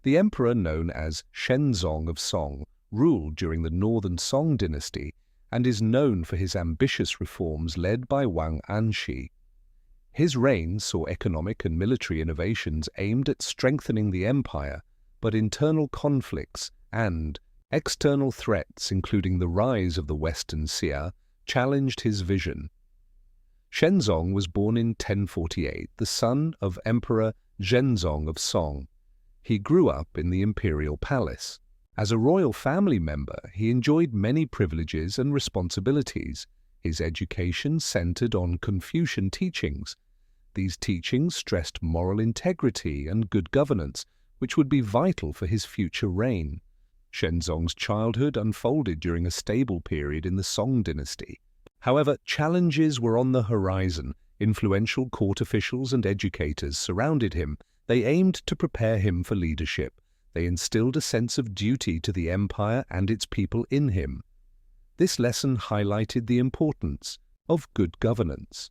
The emperor known as Shenzong of Song ruled during the northern Song Dynasty and is known for his ambitious reforms led by Wang Anshi. His reign saw economic and military innovations aimed at strengthening the empire, but internal conflicts and external threats, including the rise of the Western Xia, challenged his vision. Shenzong was born in 1048, the son of Emperor Shenzong of Song. He grew up in the imperial palace. As a royal family member, he enjoyed many privileges and responsibilities. His education centered on Confucian teachings. These teachings stressed moral integrity and good governance, which would be vital for his future reign. Shenzong's childhood unfolded during a stable period in the Song Dynasty. However, challenges were on the horizon. Influential court officials and educators surrounded him. They aimed to prepare him for leadership. They instilled a sense of duty to the empire and its people in him. This lesson highlighted the importance of good governance.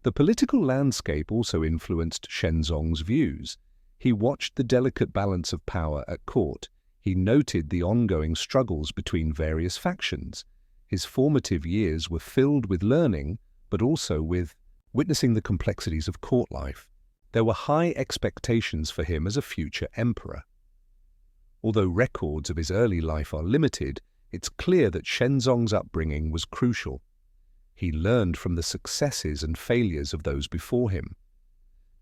The political landscape also influenced Shenzong's views. He watched the delicate balance of power at court. He noted the ongoing struggles between various factions. His formative years were filled with learning, but also with witnessing the complexities of court life. There were high expectations for him as a future emperor. Although records of his early life are limited, it's clear that Shenzong's upbringing was crucial. He learned from the successes and failures of those before him.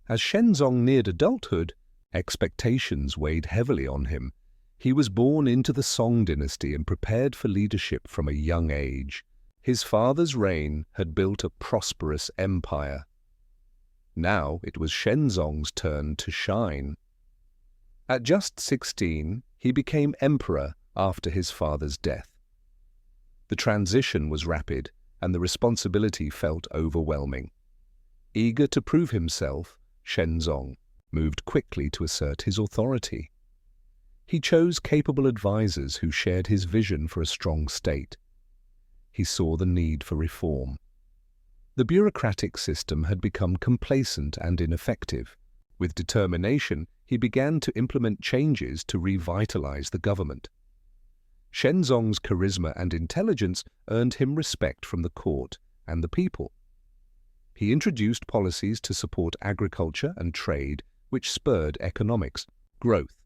As Shenzong neared adulthood, expectations weighed heavily on him. He was born into the Song Dynasty and prepared for leadership from a young age. His father's reign had built a prosperous empire. Now it was Shenzong's turn to shine. At just 16, he became emperor after his father's death. The transition was rapid, and the responsibility felt overwhelming. Eager to prove himself, Shenzong moved quickly to assert his authority. He chose capable advisors who shared his vision for a strong state. He saw the need for reform. The bureaucratic system had become complacent and ineffective. With determination, he began to implement changes to revitalize the government. Shenzong's charisma and intelligence earned him respect from the court and the people. He introduced policies to support agriculture and trade, which spurred economics growth.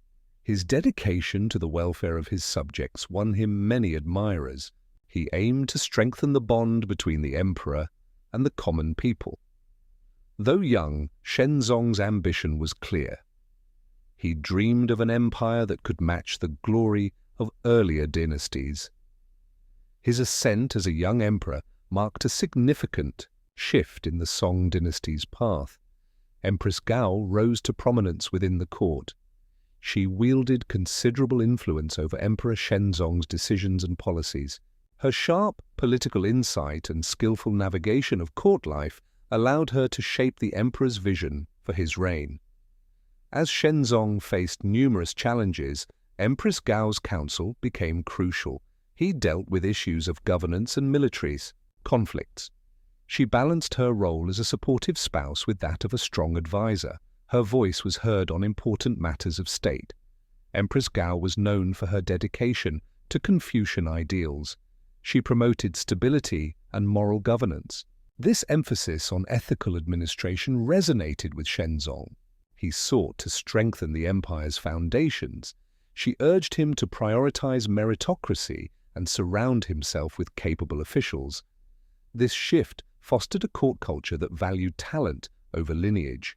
His dedication to the welfare of his subjects won him many admirers. He aimed to strengthen the bond between the emperor and the common people. Though young, Shenzong's ambition was clear. He dreamed of an empire that could match the glory of earlier dynasties. His ascent as a young emperor marked a significant shift in the Song dynasty's path. Empress Gao rose to prominence within the court. She wielded considerable influence over Emperor Shenzong's decisions and policies. Her sharp political insight and skillful navigation of court life allowed her to shape the emperor's vision for his reign. As Shenzong faced numerous challenges, Empress Gao's counsel became crucial. He dealt with issues of governance and military conflicts. She balanced her role as a supportive spouse with that of a strong advisor. Her voice was heard on important matters of state. Empress Gao was known for her dedication to Confucian ideals. She promoted stability and moral governance. This emphasis on ethical administration resonated with Shenzong. He sought to strengthen the empire's foundations. She urged him to prioritize meritocracy and surround himself with capable officials. This shift fostered a court culture that valued talent over lineage.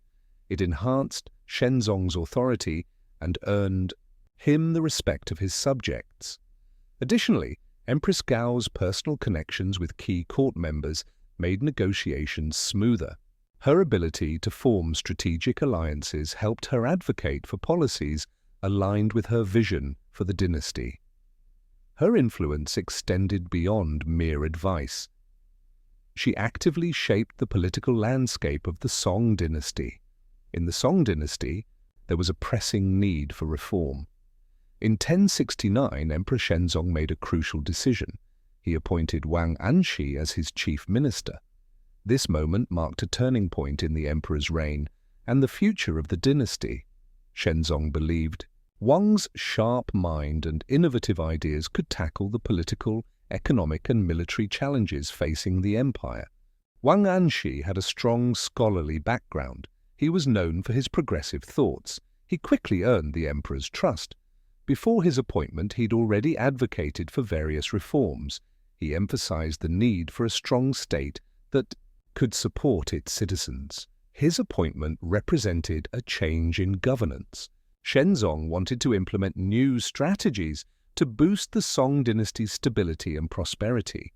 It enhanced Shenzong's authority and earned him the respect of his subjects. Additionally, Empress Gao's personal connections with key court members made negotiations smoother. Her ability to form strategic alliances helped her advocate for policies aligned with her vision for the dynasty. Her influence extended beyond mere advice. She actively shaped the political landscape of the Song dynasty. In the Song dynasty, there was a pressing need for reform. In 1069, Emperor Shenzong made a crucial decision. He appointed Wang Anshi as his chief minister. This moment marked a turning point in the emperor's reign and the future of the dynasty. Shenzong believed Wang's sharp mind and innovative ideas could tackle the political, economic and military challenges facing the empire. Wang Anshi had a strong scholarly background. He was known for his progressive thoughts. He quickly earned the emperor's trust. Before his appointment, he'd already advocated for various reforms. He emphasized the need for a strong state that could support its citizens. His appointment represented a change in governance. Shenzong wanted to implement new strategies to boost the Song dynasty's stability and prosperity.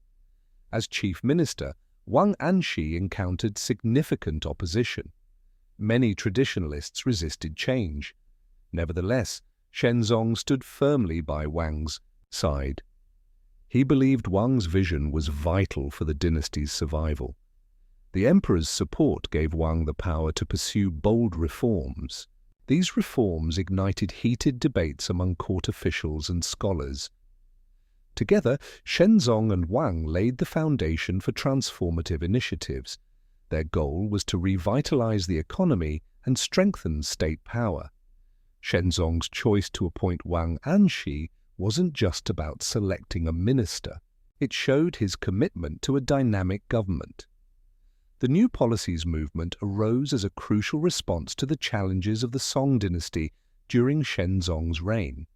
As chief minister, Wang Anshi encountered significant opposition. Many traditionalists resisted change. Nevertheless, Shenzong stood firmly by Wang's side. He believed Wang's vision was vital for the dynasty's survival. The emperor's support gave Wang the power to pursue bold reforms. These reforms ignited heated debates among court officials and scholars. Together, Shenzong and Wang laid the foundation for transformative initiatives. Their goal was to revitalize the economy and strengthen state power. Shenzong's choice to appoint Wang Anshi wasn't just about selecting a minister. It showed his commitment to a dynamic government. The New Policies movement arose as a crucial response to the challenges of the Song dynasty during Shenzong's reign.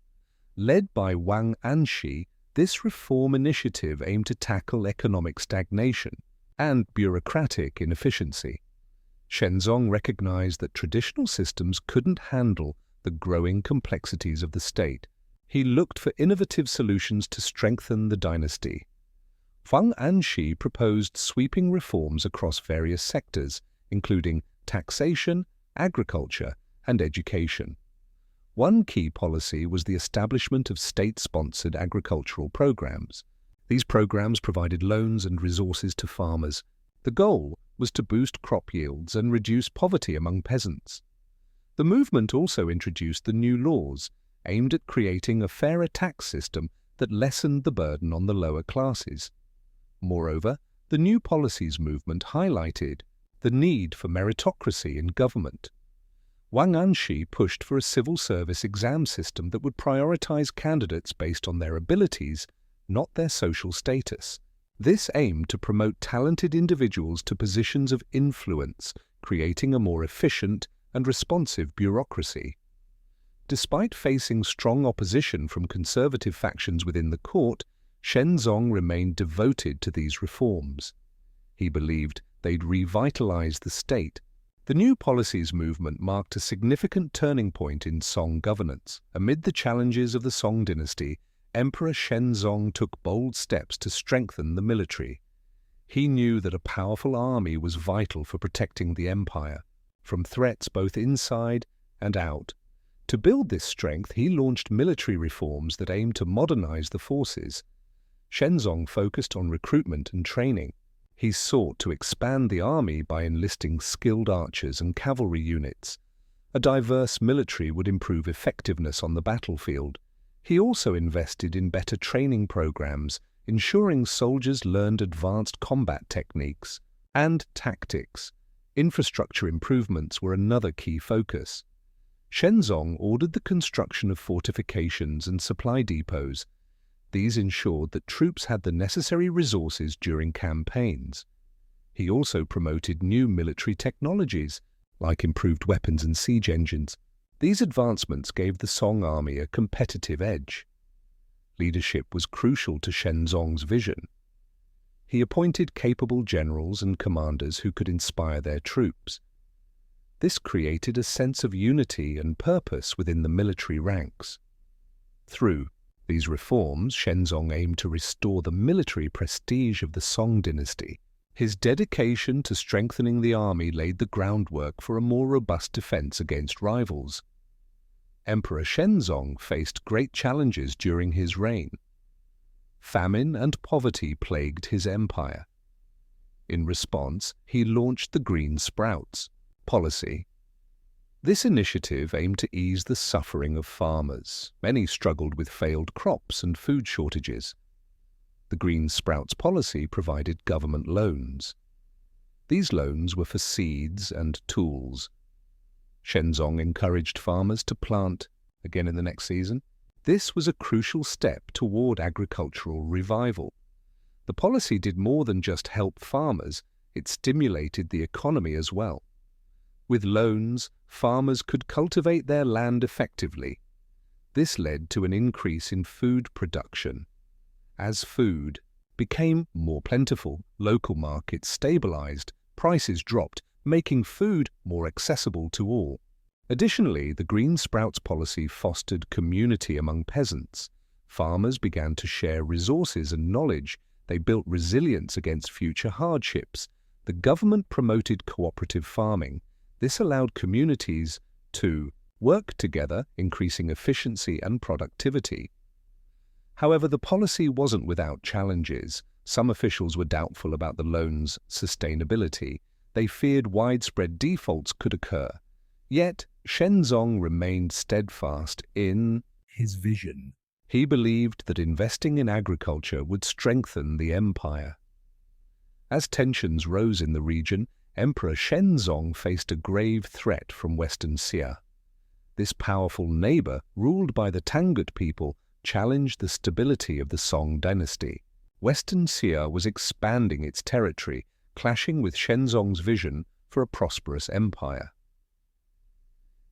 Led by Wang Anshi, this reform initiative aimed to tackle economic stagnation and bureaucratic inefficiency. Shenzong recognized that traditional systems couldn't handle the growing complexities of the state. He looked for innovative solutions to strengthen the dynasty. Wang Anshi proposed sweeping reforms across various sectors, including taxation, agriculture, and education. One key policy was the establishment of state-sponsored agricultural programs. These programs provided loans and resources to farmers. The goal was to boost crop yields and reduce poverty among peasants. The movement also introduced the new laws, aimed at creating a fairer tax system that lessened the burden on the lower classes. Moreover, the New Policies movement highlighted the need for meritocracy in government. Wang Anshi pushed for a civil service exam system that would prioritize candidates based on their abilities, not their social status. This aimed to promote talented individuals to positions of influence, creating a more efficient and responsive bureaucracy. Despite facing strong opposition from conservative factions within the court, Shenzong remained devoted to these reforms. He believed they'd revitalize the state. The New Policies movement marked a significant turning point in Song governance. Amid the challenges of the Song dynasty, Emperor Shenzong took bold steps to strengthen the military. He knew that a powerful army was vital for protecting the empire, from threats both inside and out. To build this strength, he launched military reforms that aimed to modernize the forces. Shenzong focused on recruitment and training. He sought to expand the army by enlisting skilled archers and cavalry units. A diverse military would improve effectiveness on the battlefield. He also invested in better training programs, ensuring soldiers learned advanced combat techniques and tactics. Infrastructure improvements were another key focus. Shenzong ordered the construction of fortifications and supply depots. These ensured that troops had the necessary resources during campaigns. He also promoted new military technologies, like improved weapons and siege engines. These advancements gave the Song army a competitive edge. Leadership was crucial to Shenzong's vision. He appointed capable generals and commanders who could inspire their troops. This created a sense of unity and purpose within the military ranks. Through these reforms, Shenzong aimed to restore the military prestige of the Song dynasty. His dedication to strengthening the army laid the groundwork for a more robust defense against rivals. Emperor Shenzong faced great challenges during his reign. Famine and poverty plagued his empire. In response, he launched the Green Sprouts policy. This initiative aimed to ease the suffering of farmers. Many struggled with failed crops and food shortages. The Green Sprouts policy provided government loans. These loans were for seeds and tools. Shenzong encouraged farmers to plant again in the next season. This was a crucial step toward agricultural revival. The policy did more than just help farmers, it stimulated the economy as well. With loans, farmers could cultivate their land effectively. This led to an increase in food production. As food became more plentiful, local markets stabilized, prices dropped, making food more accessible to all. Additionally, the Green Sprouts policy fostered community among peasants. Farmers began to share resources and knowledge. They built resilience against future hardships. The government promoted cooperative farming. This allowed communities to work together, increasing efficiency and productivity. However, the policy wasn't without challenges. Some officials were doubtful about the loan's sustainability. They feared widespread defaults could occur. Yet, Shenzong remained steadfast in his vision. He believed that investing in agriculture would strengthen the empire. As tensions rose in the region, Emperor Shenzong faced a grave threat from Western Xia. This powerful neighbor, ruled by the Tangut people, challenged the stability of the Song Dynasty. Western Xia was expanding its territory, clashing with Shenzong's vision for a prosperous empire.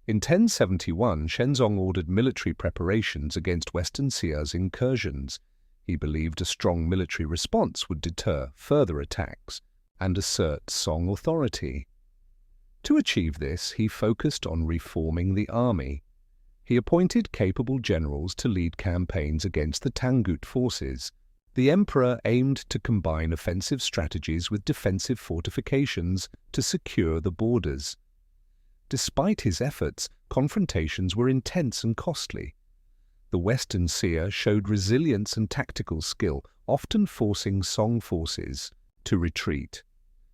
In 1071, Shenzong ordered military preparations against Western Xia's incursions. He believed a strong military response would deter further attacks and assert Song authority. To achieve this, he focused on reforming the army. He appointed capable generals to lead campaigns against the Tangut forces. The emperor aimed to combine offensive strategies with defensive fortifications to secure the borders. Despite his efforts, confrontations were intense and costly. The Western Xia showed resilience and tactical skill, often forcing Song forces to retreat.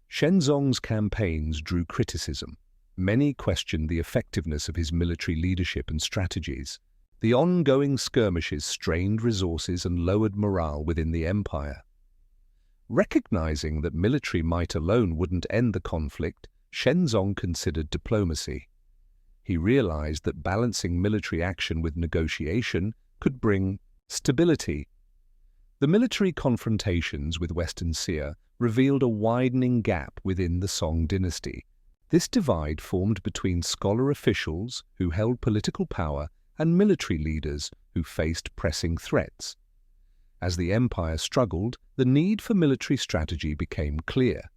Shenzong's campaigns drew criticism. Many questioned the effectiveness of his military leadership and strategies. The ongoing skirmishes strained resources and lowered morale within the empire. Recognizing that military might alone wouldn't end the conflict, Shenzong considered diplomacy. He realized that balancing military action with negotiation could bring stability. The military confrontations with Western Xia revealed a widening gap within the Song dynasty. This divide formed between scholar officials who held political power and military leaders who faced pressing threats. As the empire struggled, the need for military strategy became clear.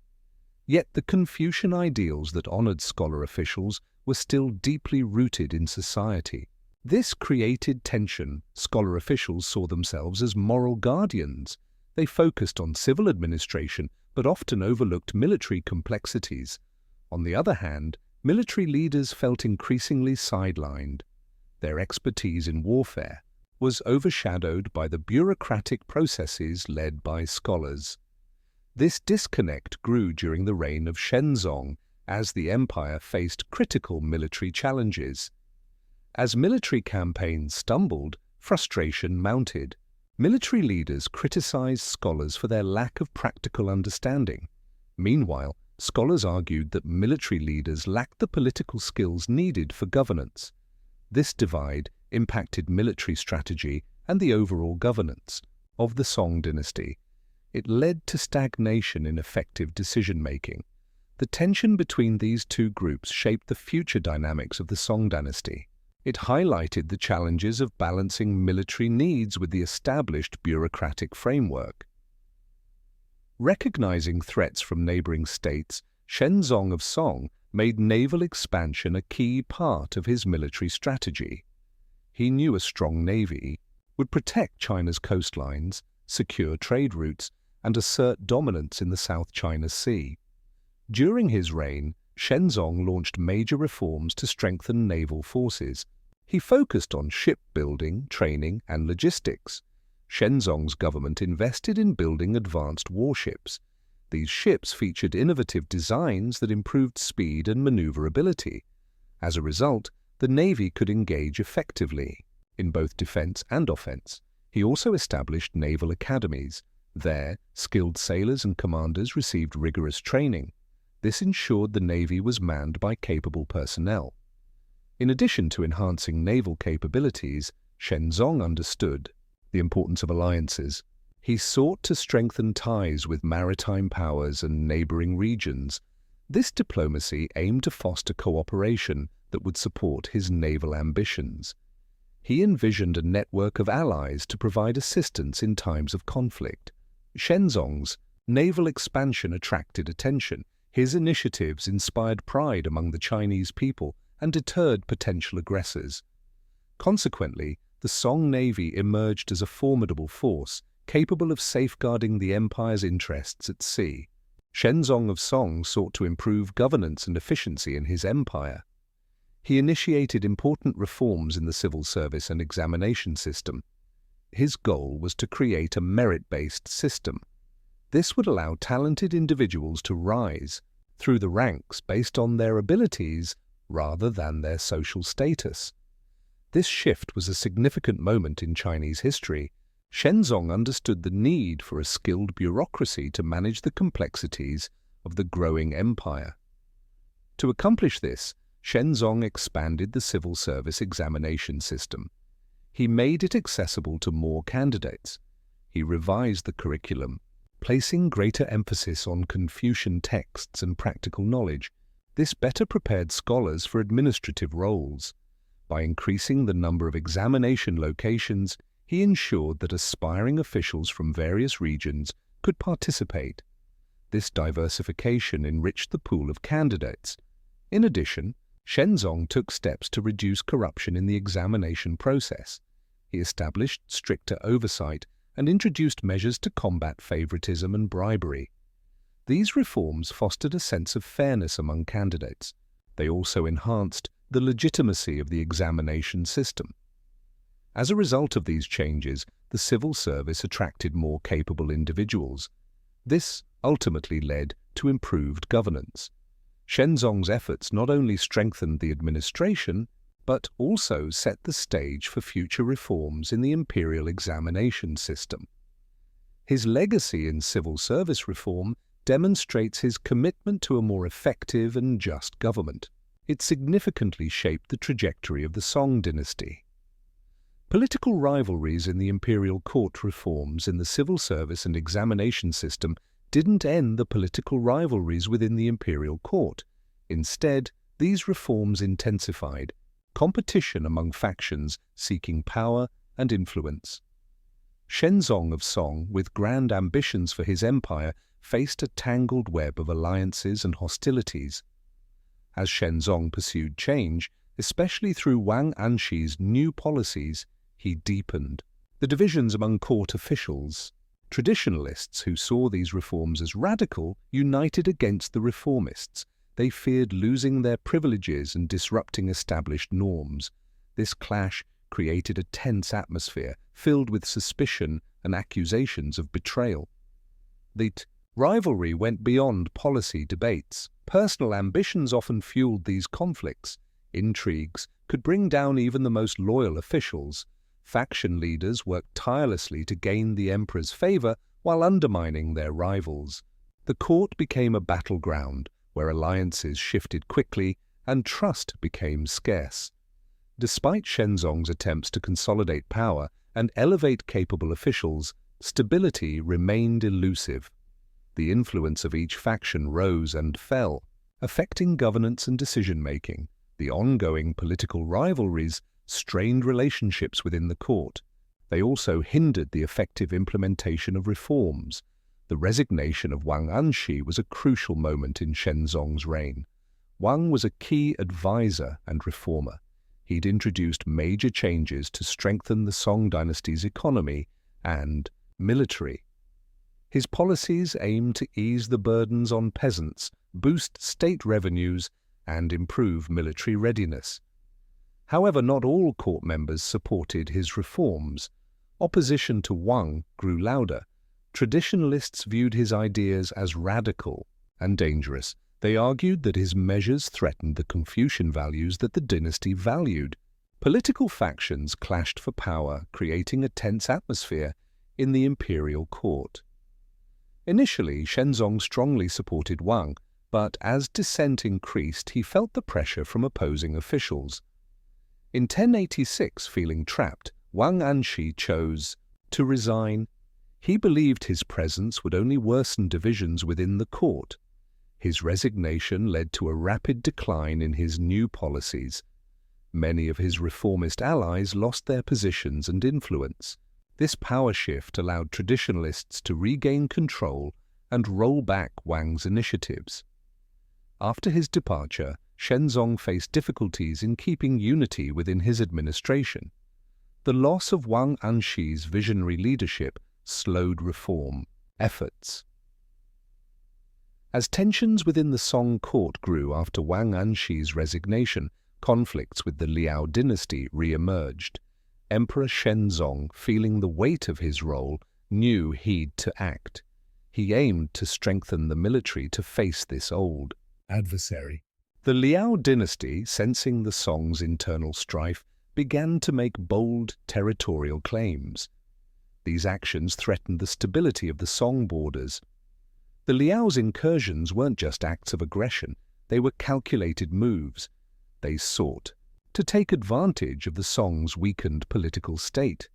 Yet the Confucian ideals that honored scholar officials were still deeply rooted in society. This created tension. Scholar officials saw themselves as moral guardians. They focused on civil administration but often overlooked military complexities. On the other hand, military leaders felt increasingly sidelined. Their expertise in warfare was overshadowed by the bureaucratic processes led by scholars. This disconnect grew during the reign of Shenzong as the empire faced critical military challenges. As military campaigns stumbled, frustration mounted. Military leaders criticized scholars for their lack of practical understanding. Meanwhile, scholars argued that military leaders lacked the political skills needed for governance. This divide impacted military strategy and the overall governance of the Song dynasty. It led to stagnation in effective decision-making. The tension between these two groups shaped the future dynamics of the Song dynasty. It highlighted the challenges of balancing military needs with the established bureaucratic framework. Recognizing threats from neighboring states, Shenzong of Song made naval expansion a key part of his military strategy. He knew a strong navy would protect China's coastlines, secure trade routes, and assert dominance in the South China Sea. During his reign, Shenzong launched major reforms to strengthen naval forces. He focused on shipbuilding, training, and logistics. Shenzong's government invested in building advanced warships. These ships featured innovative designs that improved speed and maneuverability. As a result, the Navy could engage effectively in both defense and offense. He also established naval academies. There, skilled sailors and commanders received rigorous training. This ensured the Navy was manned by capable personnel. In addition to enhancing naval capabilities, Shenzong understood the importance of alliances. He sought to strengthen ties with maritime powers and neighboring regions. This diplomacy aimed to foster cooperation that would support his naval ambitions. He envisioned a network of allies to provide assistance in times of conflict. Shenzong's naval expansion attracted attention. His initiatives inspired pride among the Chinese people and deterred potential aggressors. Consequently, the Song Navy emerged as a formidable force, capable of safeguarding the empire's interests at sea. Shenzong of Song sought to improve governance and efficiency in his empire. He initiated important reforms in the civil service and examination system. His goal was to create a merit-based system. This would allow talented individuals to rise through the ranks based on their abilities rather than their social status. This shift was a significant moment in Chinese history. Shenzong understood the need for a skilled bureaucracy to manage the complexities of the growing empire. To accomplish this, Shenzong expanded the civil service examination system. He made it accessible to more candidates. He revised the curriculum, placing greater emphasis on Confucian texts and practical knowledge. This better prepared scholars for administrative roles. By increasing the number of examination locations, he ensured that aspiring officials from various regions could participate. This diversification enriched the pool of candidates. In addition, Shenzong took steps to reduce corruption in the examination process. He established stricter oversight and introduced measures to combat favoritism and bribery. These reforms fostered a sense of fairness among candidates. They also enhanced the legitimacy of the examination system. As a result of these changes, the civil service attracted more capable individuals. This ultimately led to improved governance. Shenzong's efforts not only strengthened the administration, but also set the stage for future reforms in the imperial examination system. His legacy in civil service reform demonstrates his commitment to a more effective and just government. It significantly shaped the trajectory of the Song Dynasty. Political rivalries in the imperial court reforms in the civil service and examination system didn't end the political rivalries within the imperial court. Instead, these reforms intensified competition among factions seeking power and influence. Shenzong of Song, with grand ambitions for his empire, faced a tangled web of alliances and hostilities. As Shenzong pursued change, especially through Wang Anshi's new policies, he deepened the divisions among court officials. Traditionalists who saw these reforms as radical united against the reformists. They feared losing their privileges and disrupting established norms. This clash created a tense atmosphere filled with suspicion and accusations of betrayal. The rivalry went beyond policy debates. Personal ambitions often fueled these conflicts. Intrigues could bring down even the most loyal officials. Faction leaders worked tirelessly to gain the emperor's favor while undermining their rivals. The court became a battleground where alliances shifted quickly and trust became scarce. Despite Shenzong's attempts to consolidate power and elevate capable officials, stability remained elusive. The influence of each faction rose and fell, affecting governance and decision-making. The ongoing political rivalries strained relationships within the court. They also hindered the effective implementation of reforms. The resignation of Wang Anshi was a crucial moment in Shenzong's reign. Wang was a key advisor and reformer. He'd introduced major changes to strengthen the Song Dynasty's economy and military. His policies aimed to ease the burdens on peasants, boost state revenues, and improve military readiness. However, not all court members supported his reforms. Opposition to Wang grew louder. Traditionalists viewed his ideas as radical and dangerous. They argued that his measures threatened the Confucian values that the dynasty valued. Political factions clashed for power, creating a tense atmosphere in the imperial court. Initially, Shenzong strongly supported Wang, but as dissent increased, he felt the pressure from opposing officials. In 1086, feeling trapped, Wang Anshi chose to resign. He believed his presence would only worsen divisions within the court. His resignation led to a rapid decline in his new policies. Many of his reformist allies lost their positions and influence. This power shift allowed traditionalists to regain control and roll back Wang's initiatives. After his departure, Shenzong faced difficulties in keeping unity within his administration. The loss of Wang Anshi's visionary leadership slowed reform efforts. As tensions within the Song court grew after Wang Anshi's resignation, conflicts with the Liao Dynasty re-emerged. Emperor Shenzong, feeling the weight of his role, knew he'd to act. He aimed to strengthen the military to face this old adversary. The Liao Dynasty, sensing the Song's internal strife, began to make bold territorial claims. These actions threatened the stability of the Song borders. The Liao's incursions weren't just acts of aggression, they were calculated moves. They sought to take advantage of the Song's weakened political state.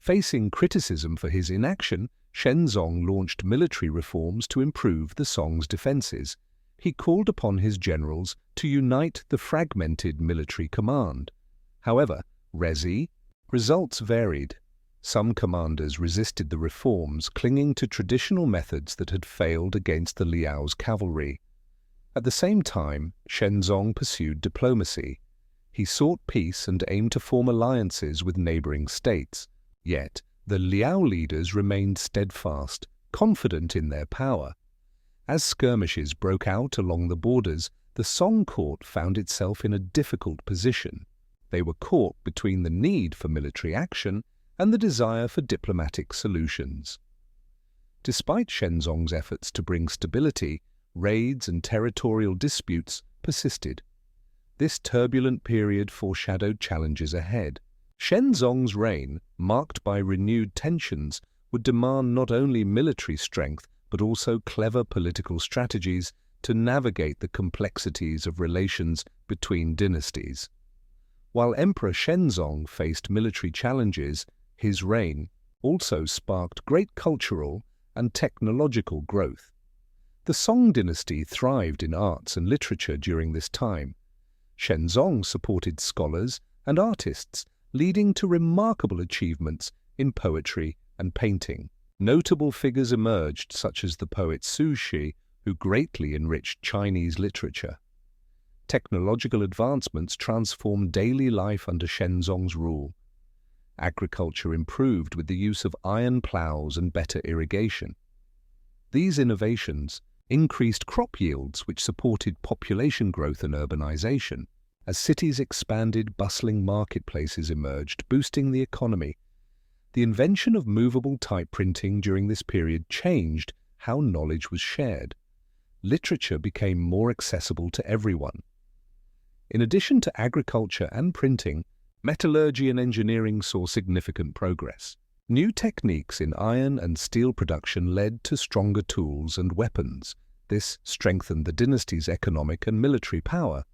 Facing criticism for his inaction, Shenzong launched military reforms to improve the Song's defenses. He called upon his generals to unite the fragmented military command. However, results varied. Some commanders resisted the reforms, clinging to traditional methods that had failed against the Liao's cavalry. At the same time, Shenzong pursued diplomacy. He sought peace and aimed to form alliances with neighboring states. Yet, the Liao leaders remained steadfast, confident in their power. As skirmishes broke out along the borders, the Song court found itself in a difficult position. They were caught between the need for military action and the desire for diplomatic solutions. Despite Shenzong's efforts to bring stability, raids and territorial disputes persisted. This turbulent period foreshadowed challenges ahead. Shenzong's reign, marked by renewed tensions, would demand not only military strength but also clever political strategies to navigate the complexities of relations between dynasties. While Emperor Shenzong faced military challenges, his reign also sparked great cultural and technological growth. The Song dynasty thrived in arts and literature during this time. Shenzong supported scholars and artists, leading to remarkable achievements in poetry and painting. Notable figures emerged, such as the poet Su Shi, who greatly enriched Chinese literature. Technological advancements transformed daily life under Shenzong's rule. Agriculture improved with the use of iron plows and better irrigation. These innovations increased crop yields, which supported population growth and urbanization. As cities expanded, bustling marketplaces emerged, boosting the economy. The invention of movable type printing during this period changed how knowledge was shared. Literature became more accessible to everyone. In addition to agriculture and printing, metallurgy and engineering saw significant progress. New techniques in iron and steel production led to stronger tools and weapons. This strengthened the dynasty's economic and military power.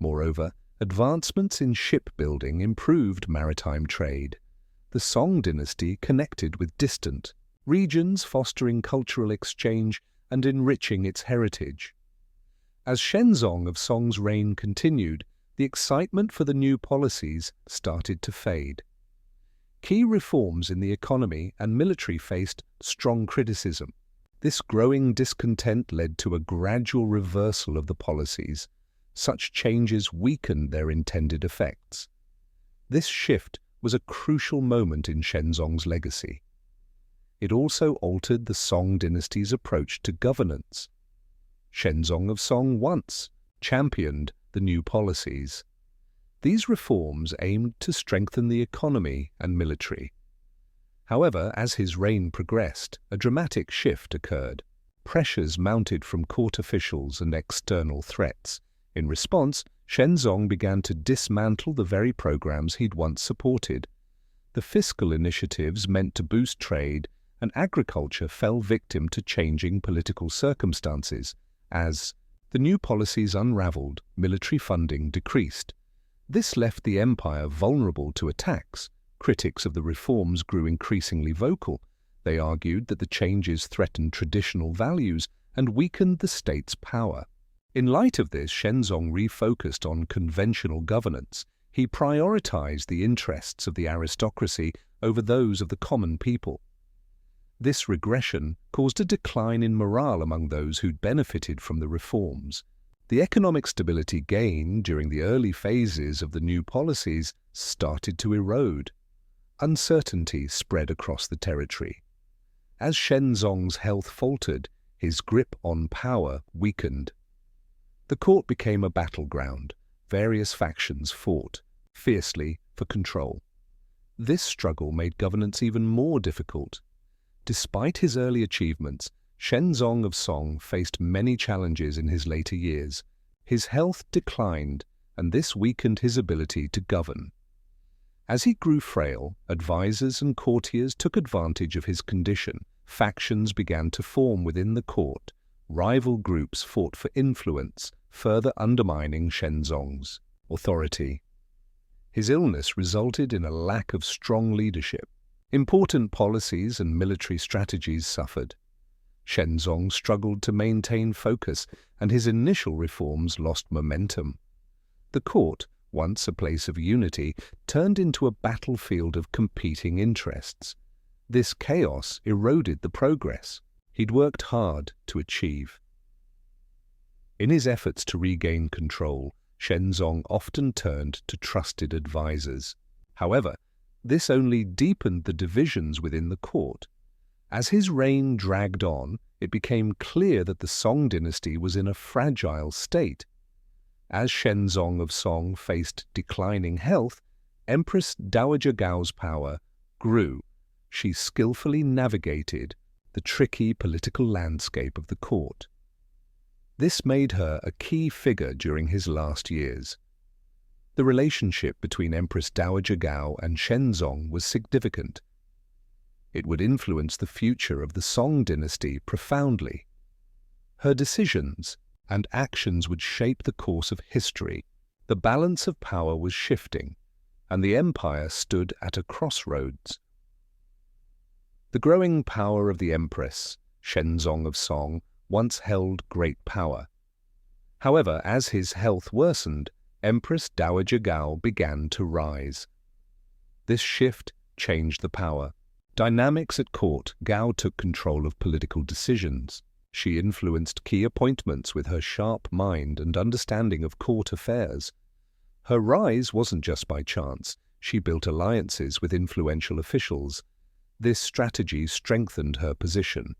Moreover, advancements in shipbuilding improved maritime trade. The Song dynasty connected with distant regions, fostering cultural exchange and enriching its heritage. As Shenzong of Song's reign continued, the excitement for the new policies started to fade. Key reforms in the economy and military faced strong criticism. This growing discontent led to a gradual reversal of the policies. Such changes weakened their intended effects. This shift was a crucial moment in Shenzong's legacy. It also altered the Song dynasty's approach to governance. Shenzong of Song once championed the new policies. These reforms aimed to strengthen the economy and military. However, as his reign progressed, a dramatic shift occurred. Pressures mounted from court officials and external threats. In response, Shenzong began to dismantle the very programs he'd once supported. The fiscal initiatives meant to boost trade, and agriculture fell victim to changing political circumstances. As the new policies unraveled, military funding decreased. This left the empire vulnerable to attacks. Critics of the reforms grew increasingly vocal. They argued that the changes threatened traditional values and weakened the state's power. In light of this, Shenzong refocused on conventional governance. He prioritized the interests of the aristocracy over those of the common people. This regression caused a decline in morale among those who'd benefited from the reforms. The economic stability gained during the early phases of the new policies started to erode. Uncertainty spread across the territory. As Shenzong's health faltered, his grip on power weakened. The court became a battleground. Various factions fought fiercely for control. This struggle made governance even more difficult. Despite his early achievements, Shenzong of Song faced many challenges in his later years. His health declined, and this weakened his ability to govern. As he grew frail, advisors and courtiers took advantage of his condition. Factions began to form within the court. Rival groups fought for influence, further undermining Shenzong's authority. His illness resulted in a lack of strong leadership. Important policies and military strategies suffered. Shenzong struggled to maintain focus, and his initial reforms lost momentum. The court, once a place of unity, turned into a battlefield of competing interests. This chaos eroded the progress he'd worked hard to achieve. In his efforts to regain control, Shenzong often turned to trusted advisors. However, this only deepened the divisions within the court. As his reign dragged on, it became clear that the Song dynasty was in a fragile state. As Shenzong of Song faced declining health, Empress Dowager Gao's power grew. She skillfully navigated the tricky political landscape of the court. This made her a key figure during his last years. The relationship between Empress Dowager Gao and Shenzong was significant. It would influence the future of the Song dynasty profoundly. Her decisions and actions would shape the course of history. The balance of power was shifting, and the empire stood at a crossroads. The growing power of the Empress, Shenzong of Song, once held great power. However, as his health worsened, Empress Dowager Gao began to rise. This shift changed the power dynamics at court. Gao took control of political decisions. She influenced key appointments with her sharp mind and understanding of court affairs. Her rise wasn't just by chance. She built alliances with influential officials. This strategy strengthened her position.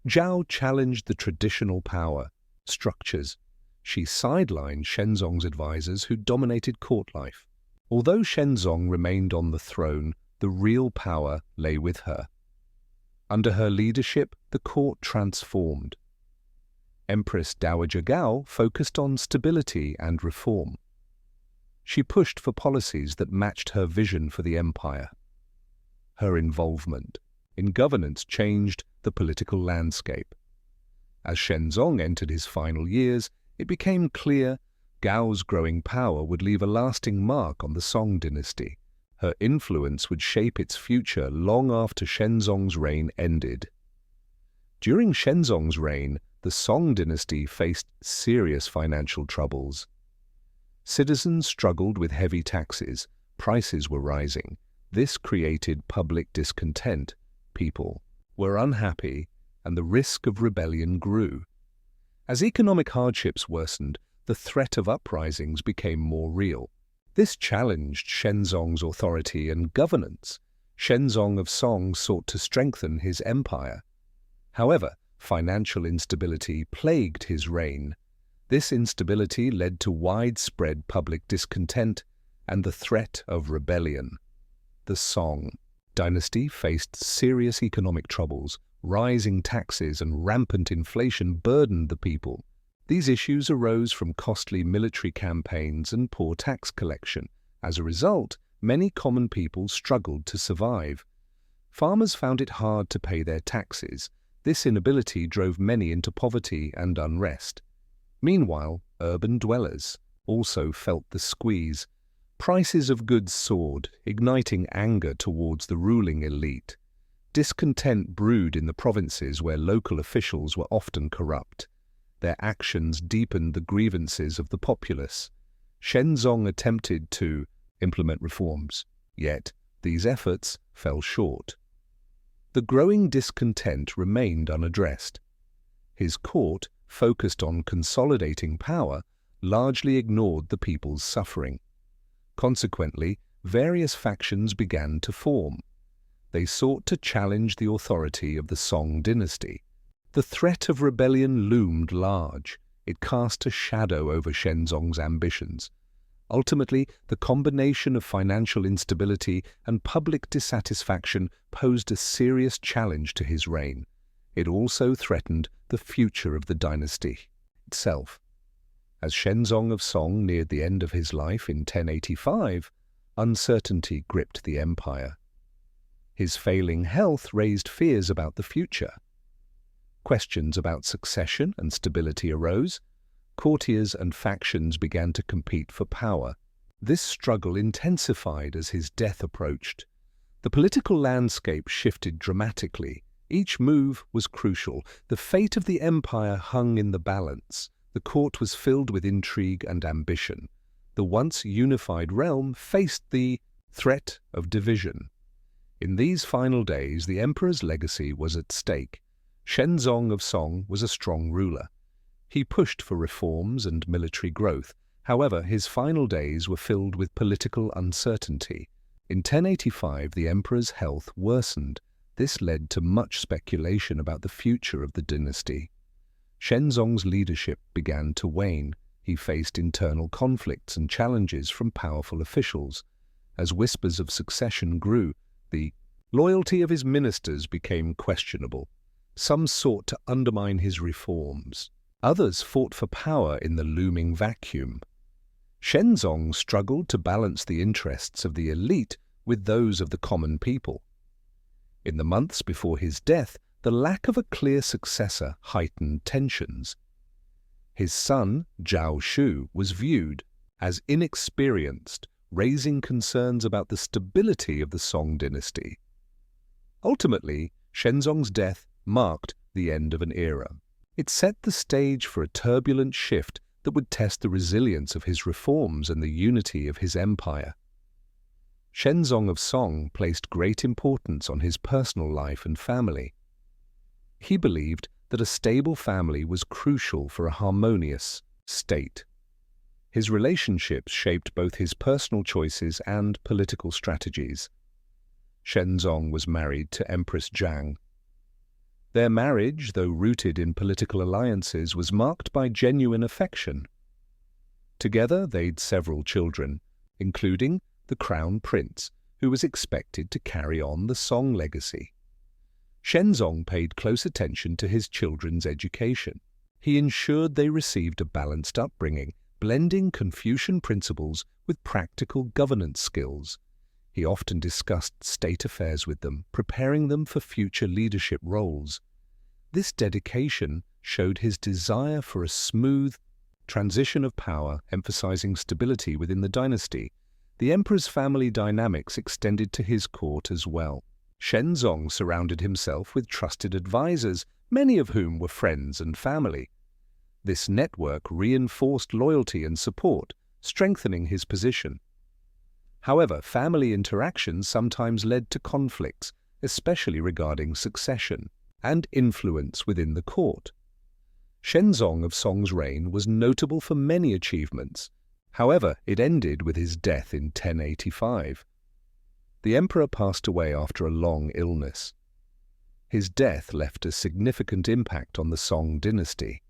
Zhao challenged the traditional power structures. She sidelined Shenzong's advisors who dominated court life. Although Shenzong remained on the throne, the real power lay with her. Under her leadership, the court transformed. Empress Dowager Gao focused on stability and reform. She pushed for policies that matched her vision for the empire. Her involvement in governance changed the political landscape. As Shenzong entered his final years, it became clear Gao's growing power would leave a lasting mark on the Song dynasty. Her influence would shape its future long after Shenzong's reign ended. During Shenzong's reign, the Song dynasty faced serious financial troubles. Citizens struggled with heavy taxes, prices were rising. This created public discontent. People were unhappy, and the risk of rebellion grew. As economic hardships worsened, the threat of uprisings became more real. This challenged Shenzong's authority and governance. Shenzong of Song sought to strengthen his empire. However, financial instability plagued his reign. This instability led to widespread public discontent and the threat of rebellion. The Song Dynasty faced serious economic troubles. Rising taxes and rampant inflation burdened the people. These issues arose from costly military campaigns and poor tax collection. As a result, many common people struggled to survive. Farmers found it hard to pay their taxes. This inability drove many into poverty and unrest. Meanwhile, urban dwellers also felt the squeeze. Prices of goods soared, igniting anger towards the ruling elite. Discontent brewed in the provinces where local officials were often corrupt. Their actions deepened the grievances of the populace. Shenzong attempted to implement reforms, yet these efforts fell short. The growing discontent remained unaddressed. His court, focused on consolidating power, largely ignored the people's suffering. Consequently, various factions began to form. They sought to challenge the authority of the Song Dynasty. The threat of rebellion loomed large. It cast a shadow over Shenzong's ambitions. Ultimately, the combination of financial instability and public dissatisfaction posed a serious challenge to his reign. It also threatened the future of the dynasty itself. As Shenzong of Song neared the end of his life in 1085, uncertainty gripped the empire. His failing health raised fears about the future. Questions about succession and stability arose. Courtiers and factions began to compete for power. This struggle intensified as his death approached. The political landscape shifted dramatically. Each move was crucial. The fate of the empire hung in the balance. The court was filled with intrigue and ambition. The once unified realm faced the threat of division. In these final days, the emperor's legacy was at stake. Shenzong of Song was a strong ruler. He pushed for reforms and military growth. However, his final days were filled with political uncertainty. In 1085, the emperor's health worsened. This led to much speculation about the future of the dynasty. Shenzong's leadership began to wane. He faced internal conflicts and challenges from powerful officials. As whispers of succession grew, the loyalty of his ministers became questionable. Some sought to undermine his reforms. Others fought for power in the looming vacuum. Shenzong struggled to balance the interests of the elite with those of the common people. In the months before his death, the lack of a clear successor heightened tensions. His son, Zhao Shu, was viewed as inexperienced, raising concerns about the stability of the Song dynasty. Ultimately, Shenzong's death marked the end of an era. It set the stage for a turbulent shift that would test the resilience of his reforms and the unity of his empire. Shenzong of Song placed great importance on his personal life and family. He believed that a stable family was crucial for a harmonious state. His relationships shaped both his personal choices and political strategies. Shenzong was married to Empress Zhang. Their marriage, though rooted in political alliances, was marked by genuine affection. Together, they'd several children, including the Crown Prince, who was expected to carry on the Song legacy. Shenzong paid close attention to his children's education. He ensured they received a balanced upbringing, blending Confucian principles with practical governance skills. He often discussed state affairs with them, preparing them for future leadership roles. This dedication showed his desire for a smooth transition of power, emphasizing stability within the dynasty. The emperor's family dynamics extended to his court as well. Shenzong surrounded himself with trusted advisors, many of whom were friends and family. This network reinforced loyalty and support, strengthening his position. However, family interactions sometimes led to conflicts, especially regarding succession and influence within the court. Shenzong of Song's reign was notable for many achievements. However, it ended with his death in 1085. The emperor passed away after a long illness. His death left a significant impact on the Song dynasty.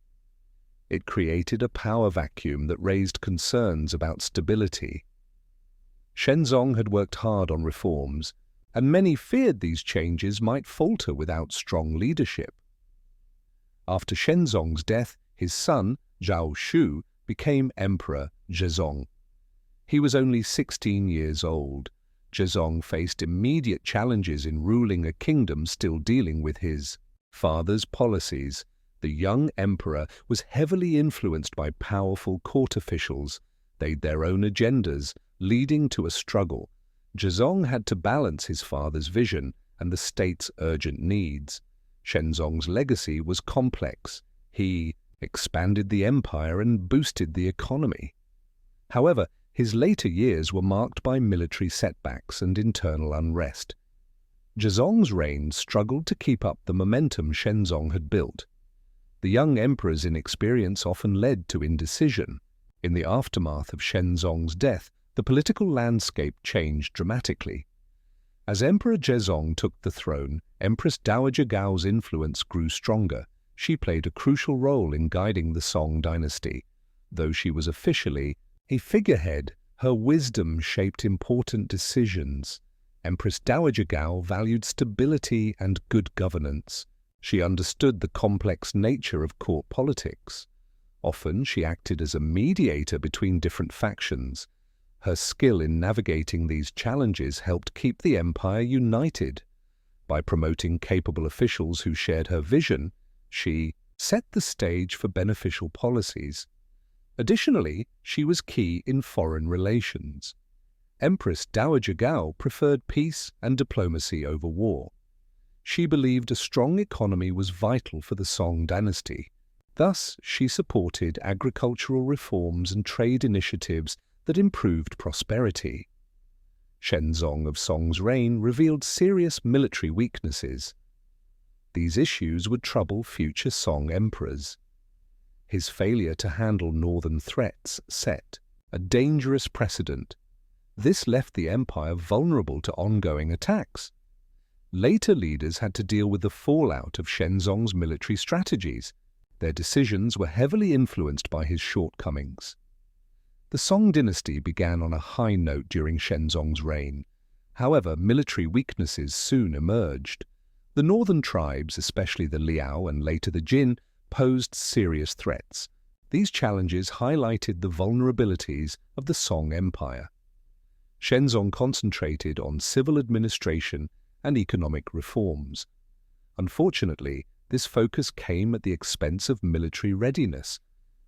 It created a power vacuum that raised concerns about stability. Shenzong had worked hard on reforms, and many feared these changes might falter without strong leadership. After Shenzong's death, his son, Zhao Shu, became Emperor Shenzong. He was only 16 years old. Shenzong faced immediate challenges in ruling a kingdom still dealing with his father's policies. The young emperor was heavily influenced by powerful court officials. They had their own agendas, leading to a struggle. Zhezong had to balance his father's vision and the state's urgent needs. Shenzong's legacy was complex. He expanded the empire and boosted the economy. However, his later years were marked by military setbacks and internal unrest. Zhezong's reign struggled to keep up the momentum Shenzong had built. The young emperor's inexperience often led to indecision. In the aftermath of Shenzong's death, the political landscape changed dramatically. As Emperor Zhezong took the throne, Empress Dowager Gao's influence grew stronger. She played a crucial role in guiding the Song Dynasty. Though she was officially a figurehead, her wisdom shaped important decisions. Empress Dowager Gao valued stability and good governance. She understood the complex nature of court politics. Often she acted as a mediator between different factions. Her skill in navigating these challenges helped keep the empire united. By promoting capable officials who shared her vision, she set the stage for beneficial policies. Additionally, she was key in foreign relations. Empress Dowager Gao preferred peace and diplomacy over war. She believed a strong economy was vital for the Song Dynasty. Thus, she supported agricultural reforms and trade initiatives that improved prosperity. Shenzong of Song's reign revealed serious military weaknesses. These issues would trouble future Song emperors. His failure to handle northern threats set a dangerous precedent. This left the empire vulnerable to ongoing attacks. Later leaders had to deal with the fallout of Shenzong's military strategies. Their decisions were heavily influenced by his shortcomings. The Song dynasty began on a high note during Shenzong's reign. However, military weaknesses soon emerged. The northern tribes, especially the Liao and later the Jin, posed serious threats. These challenges highlighted the vulnerabilities of the Song Empire. Shenzong concentrated on civil administration and economic reforms. Unfortunately, this focus came at the expense of military readiness.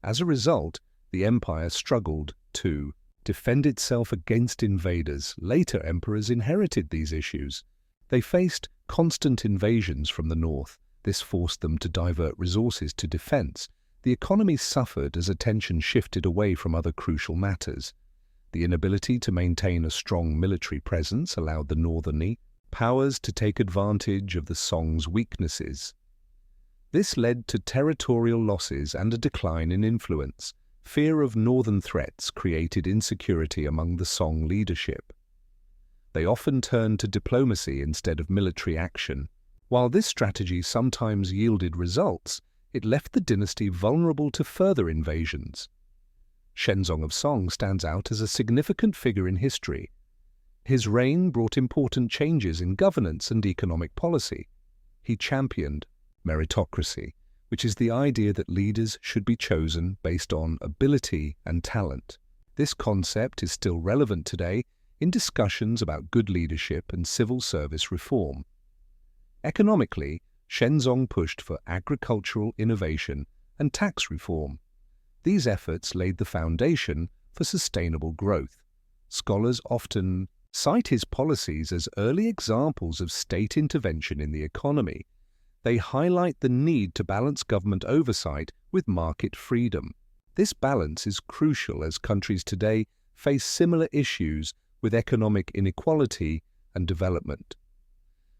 As a result, the empire struggled to defend itself against invaders. Later emperors inherited these issues. They faced constant invasions from the north. This forced them to divert resources to defense. The economy suffered as attention shifted away from other crucial matters. The inability to maintain a strong military presence allowed the northern powers to take advantage of the Song's weaknesses. This led to territorial losses and a decline in influence. Fear of northern threats created insecurity among the Song leadership. They often turned to diplomacy instead of military action. While this strategy sometimes yielded results, it left the dynasty vulnerable to further invasions. Shenzong of Song stands out as a significant figure in history. His reign brought important changes in governance and economic policy. He championed meritocracy, which is the idea that leaders should be chosen based on ability and talent. This concept is still relevant today in discussions about good leadership and civil service reform. Economically, Shenzong pushed for agricultural innovation and tax reform. These efforts laid the foundation for sustainable growth. Scholars often cite his policies as early examples of state intervention in the economy. They highlight the need to balance government oversight with market freedom. This balance is crucial as countries today face similar issues with economic inequality and development.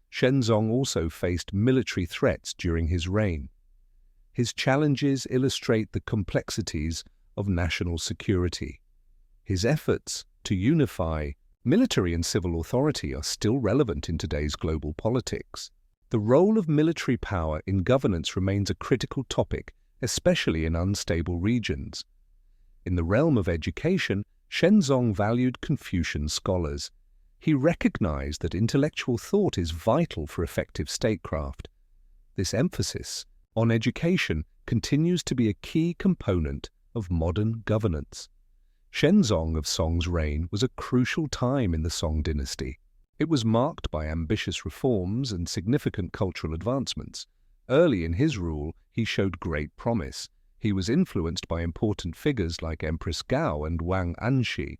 Shenzong also faced military threats during his reign. His challenges illustrate the complexities of national security. His efforts to unify military and civil authority are still relevant in today's global politics. The role of military power in governance remains a critical topic, especially in unstable regions. In the realm of education, Shenzong valued Confucian scholars. He recognized that intellectual thought is vital for effective statecraft. This emphasis on education continues to be a key component of modern governance. Shenzong of Song's reign was a crucial time in the Song dynasty. It was marked by ambitious reforms and significant cultural advancements. Early in his rule, he showed great promise. He was influenced by important figures like Empress Gao and Wang Anshi.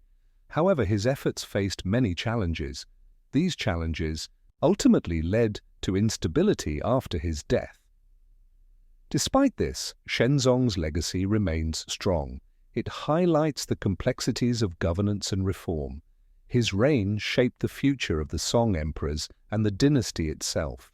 However, his efforts faced many challenges. These challenges ultimately led to instability after his death. Despite this, Shenzong's legacy remains strong. It highlights the complexities of governance and reform. His reign shaped the future of the Song emperors and the dynasty itself.